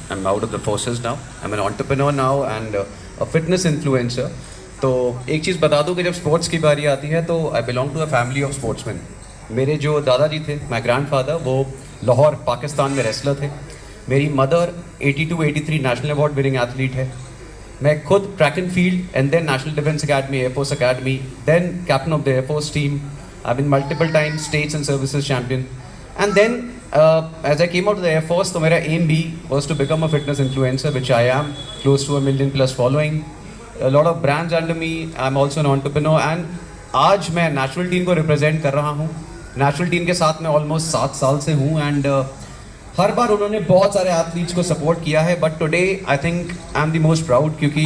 I'm out of the forces now. I'm an entrepreneur now and a fitness influencer. तो एक चीज़ बता दूँ कि जब स्पोर्ट्स की बारी आती है तो I belong to a family of sportsman. मेरे जो दादाजी थे, माई ग्रैंडफादर, वो लाहौर पाकिस्तान में रेसलर थे. मेरी mother 82-83 national award winning athlete है. मैं खुद track and field and then national defence academy, air force academy, then captain of the air force team. I been multiple time states and services champion. And then as I came out of the Air Force, तो मेरा aim भी was to become a fitness influencer, which I am, close to 1 million plus following, a lot of brands under me. I'm also an entrepreneur and आज मैं national team को represent कर रहा हूँ. National team के साथ मैं ऑलमोस्ट 7 साल से हूँ एंड हर बार उन्होंने बहुत सारे एथलीट्स को सपोर्ट किया है. But today I think I am the most proud, क्योंकि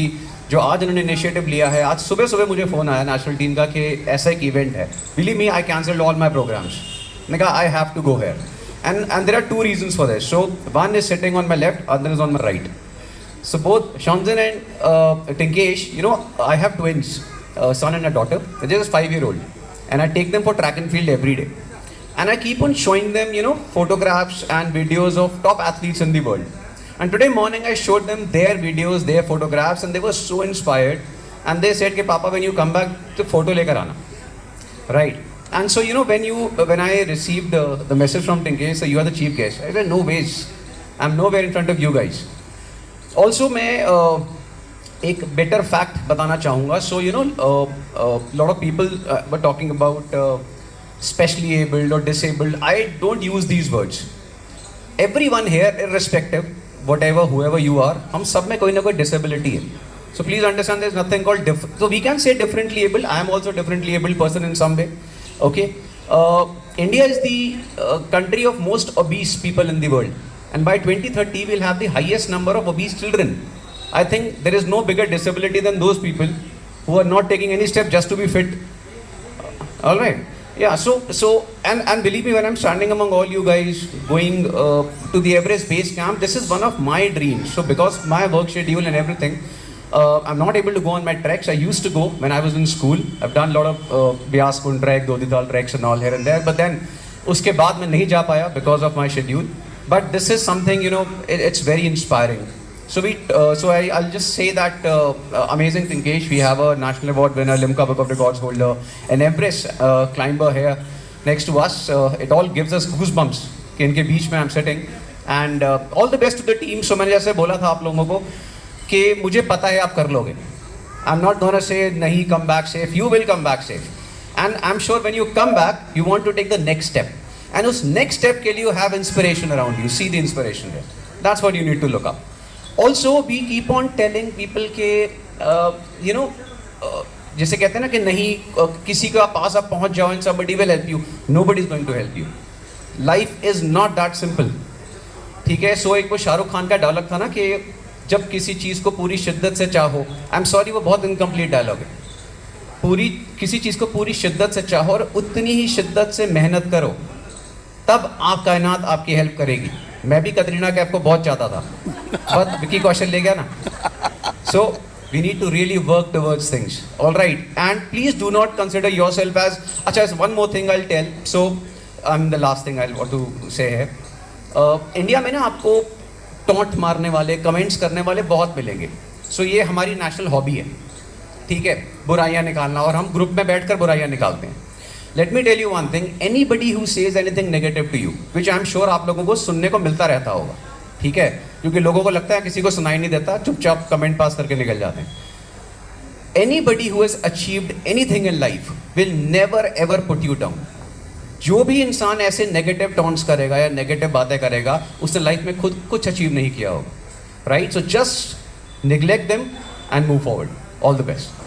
जो आज उन्होंने इनिशिएटिव लिया है. आज सुबह सुबह मुझे फ़ोन आया नेशनल टीम का कि ऐसा एक इवेंट है. Believe me, I cancelled all my programs. मैंने कहा I have to go here. And there are 2 reasons for this. So one is sitting on my left, other is on my right. So both Shamsin and Tinkesh, you know, I have twins, son and a daughter. They're just 5-year-old, and I take them for track and field every day. And I keep on showing them, you know, photographs and videos of top athletes in the world. And today morning I showed them their videos, their photographs, and they were so inspired. And they said, "Ke Papa, when you come back, to photo lekar aana." Right? And so, you know, when I received the message from Tinkesh, so you are the chief guest, I said, no ways, I'm nowhere in front of you guys. Also, मैं एक better fact बताना चाहूँगा. So, you know, lot of people were talking about specially abled or disabled. I don't use these words. Everyone here, irrespective, whatever, whoever you are, हम सब में कोई ना कोई disability है. So please understand, there's nothing called so we can say differently abled. I am also a differently abled person in some way. Okay, India is the country of most obese people in the world, and by 2030 we'll have the highest number of obese children. I think there is no bigger disability than those people who are not taking any step just to be fit. All right, yeah. So and believe me, when I'm standing among all you guys going to the Everest base camp, this is one of my dreams. So because my work schedule and everything, I'm not able to go on my treks. I used to go when I was in school. I've done a lot of Bias Kund trek, Dodital treks and all here and there. But then उसके बाद मैं नहीं जा पाया because of my schedule. But this is something, you know, it's very inspiring. So I'll just say that amazing Tinkesh, we have a national award winner, Limca Book of Records holder, an Everest climber here next to us. It all gives us goosebumps कि इनके बीच में I'm sitting. And all the best to the team. So मैंने जैसे बोला था आप लोगों को कि मुझे पता है आप कर लोगे. I am not gonna say नहीं, come back safe. You will come back safe. And I am sure when you come back you want to take the next step. And उस नेक्स्ट स्टेप के लिए you have inspiration around you. See the inspiration there. That's what you need to look up. Also we keep on telling people के you know, जैसे कहते हैं ना कि नहीं किसी के पास आप पहुंच जाओ and somebody will help you. Nobody is going to help you. Life is not that simple. ठीक है. सो एक वो शाहरुख खान का डायलॉग था ना कि जब किसी चीज़ को पूरी शिद्दत से चाहो, आई एम सॉरी वो बहुत इनकम्प्लीट डायलॉग है. किसी चीज़ को पूरी शिद्दत से चाहो और उतनी ही शिद्दत से मेहनत करो, तब आप कायनात आपकी हेल्प करेगी. मैं भी कतरीना कैफ को बहुत चाहता था, बट विकी कौशल ले गया ना. So we need to really work towards things. All right. And please do not consider yourself as. अच्छा, one more thing I will tell. So I am the last thing I want to say है, India में ना आपको taunt मारने वाले, comments करने वाले बहुत मिलेंगे. सो ये हमारी नेशनल हॉबी है. ठीक है, बुराइयां निकालना, और हम ग्रुप में बैठकर बुराइयां निकालते हैं. Let me tell you one thing, anybody who says anything negative to you, which I am sure आप लोगों को सुनने को मिलता रहता होगा. ठीक है, क्योंकि लोगों को लगता है किसी को सुनाई नहीं देता, चुपचाप कमेंट पास करके निकल जाते हैं. Anybody who has achieved anything in life will never ever put you down. जो भी इंसान ऐसे नेगेटिव टॉन्ट्स करेगा या नेगेटिव बातें करेगा, उसने लाइफ में खुद कुछ अचीव नहीं किया होगा. Right. So just neglect them and move forward. All the best.